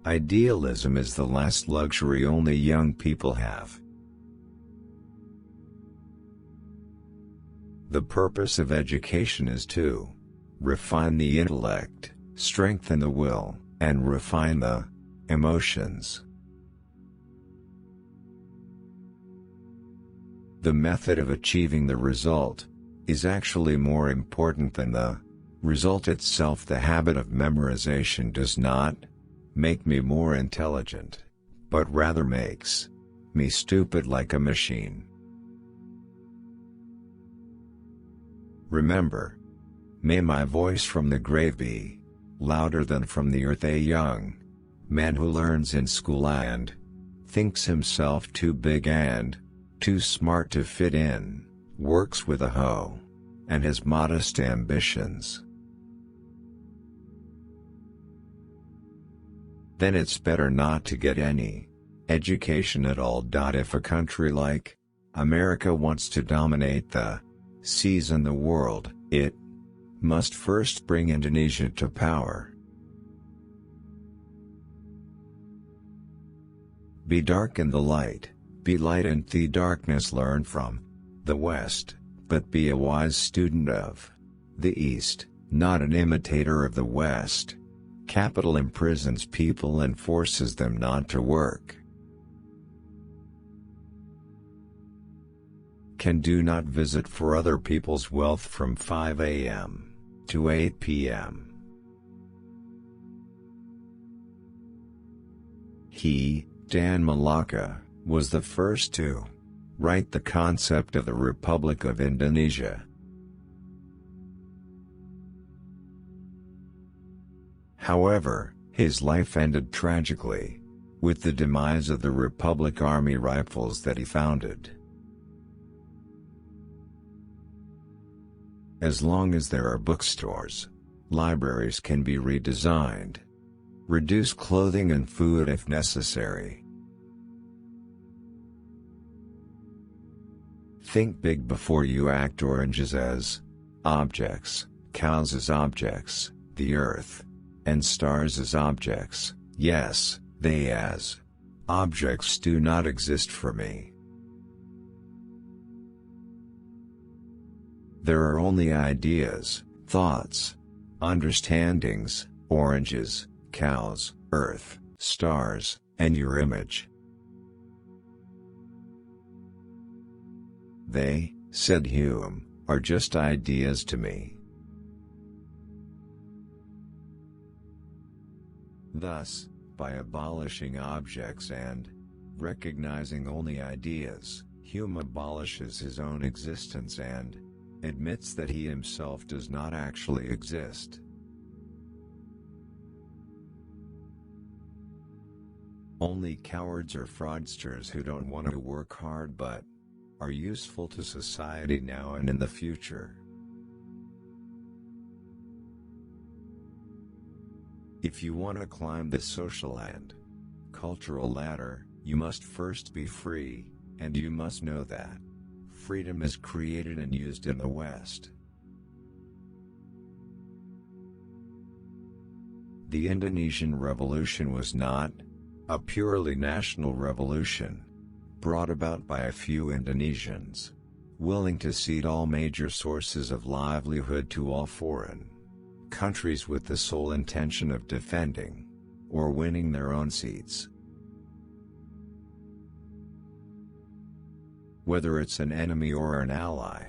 Idealism is the last luxury only young people have. The purpose of education is to refine the intellect, strengthen the will, and refine the emotions. The method of achieving the result is actually more important than the result itself. The habit of memorization does not make me more intelligent, but rather makes me stupid like a machine. Remember, may my voice from the grave be louder than from the earth. A young man who learns in school and thinks himself too big and too smart to fit in, works with a hoe, and has modest ambitions. Then it's better not to get any education at all. If a country like America wants to dominate the seas and the world, it must first bring Indonesia to power. Be dark in the light, be light in the darkness. Learn from the West, but be a wise student of the East, not an imitator of the West. Capital imprisons people and forces them not to work. Can do not visit for other people's wealth from 5 a.m. to 8 p.m. He, Tan Malaka, was the first to write the concept of the Republic of Indonesia. However, his life ended tragically, with the demise of the Republic Army Rifles that he founded. As long as there are bookstores, libraries can be redesigned. Reduce clothing and food if necessary. Think big before you act. Oranges as objects, cows as objects, the earth and stars as objects. Yes, they as objects do not exist for me. There are only ideas, thoughts, understandings, oranges, cows, earth, stars, and your image. They, said Hume, are just ideas to me. Thus, by abolishing objects and recognizing only ideas, Hume abolishes his own existence and admits that he himself does not actually exist. Only cowards or fraudsters who don't want to work hard but are useful to society now and in the future. If you want to climb the social and cultural ladder, you must first be free, and you must know that freedom is created and used in the West. The Indonesian Revolution was not a purely national revolution, brought about by a few Indonesians, willing to cede all major sources of livelihood to all foreign countries with the sole intention of defending or winning their own seats. Whether it's an enemy or an ally,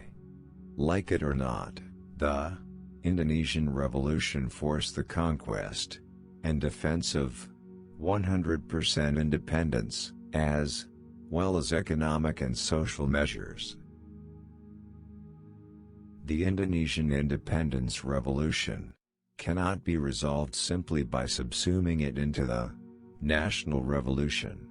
like it or not, the Indonesian Revolution forced the conquest and defense of 100% independence, as well as economic and social measures. The Indonesian independence revolution cannot be resolved simply by subsuming it into the national revolution.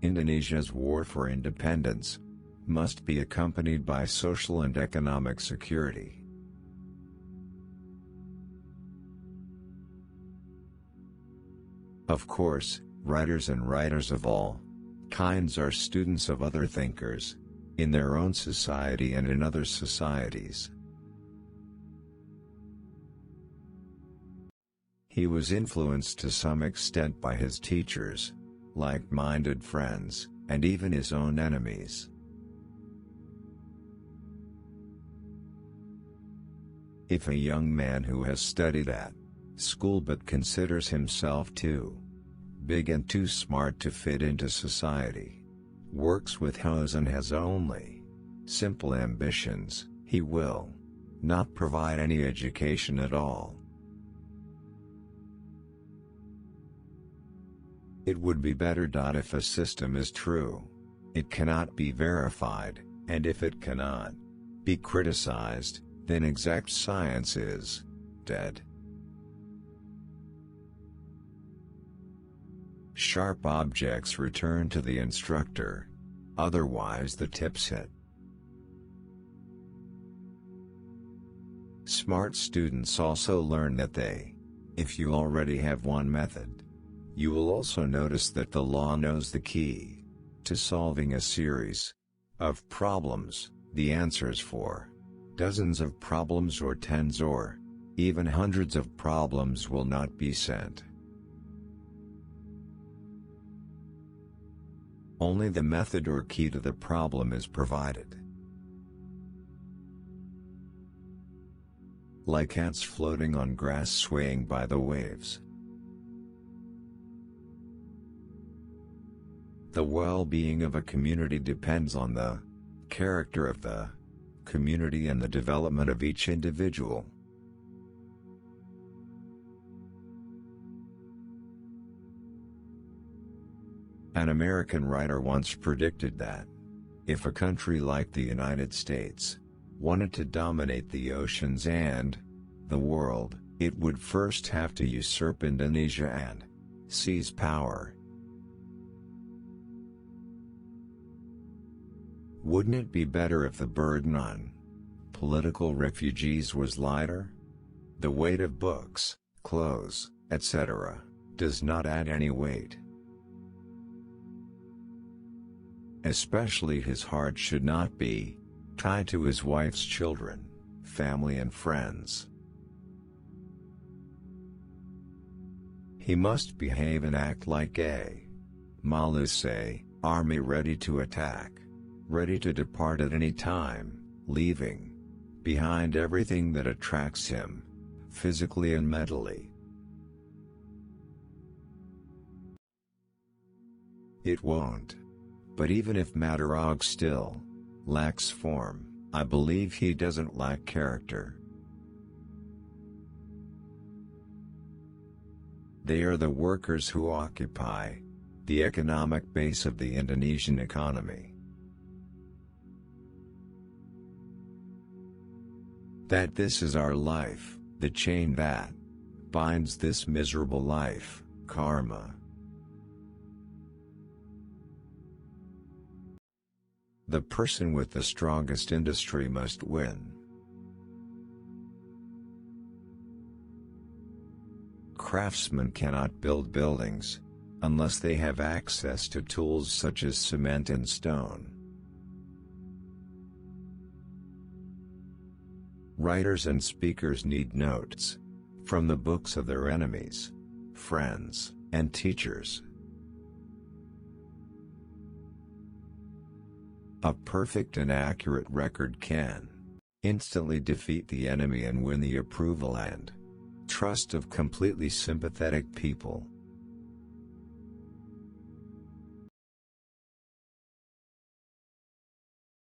Indonesia's war for independence must be accompanied by social and economic security. Of course, writers and writers of all kinds are students of other thinkers, in their own society and in other societies. He was influenced to some extent by his teachers, like-minded friends, and even his own enemies. If a young man who has studied at school but considers himself too big and too smart to fit into society, works with hoes and has only simple ambitions, he will not provide any education at all. It would be better. If a system is true, it cannot be verified, and if it cannot be criticized, then exact science is dead. Sharp objects return to the instructor, otherwise the tips hit. Smart students also learn that if you already have one method, you will also notice that the law knows the key to solving a series of problems, the answers for dozens of problems or tens or even hundreds of problems will not be sent. Only the method or key to the problem is provided. Like ants floating on grass swaying by the waves. The well-being of a community depends on the character of the community and the development of each individual. An American writer once predicted that if a country like the United States wanted to dominate the oceans and the world, it would first have to usurp Indonesia and seize power. Wouldn't it be better if the burden on political refugees was lighter? The weight of books, clothes, etc., does not add any weight. Especially his heart should not be tied to his wife's children, family and friends. He must behave and act like a Malaysia army ready to attack, ready to depart at any time, leaving behind everything that attracts him, physically and mentally. It won't. But even if Matarog still lacks form, I believe he doesn't lack character. They are the workers who occupy the economic base of the Indonesian economy. That this is our life, the chain that binds this miserable life, karma. The person with the strongest industry must win. Craftsmen cannot build buildings unless they have access to tools such as cement and stone. Writers and speakers need notes from the books of their enemies, friends, and teachers. A perfect and accurate record can instantly defeat the enemy and win the approval and trust of completely sympathetic people.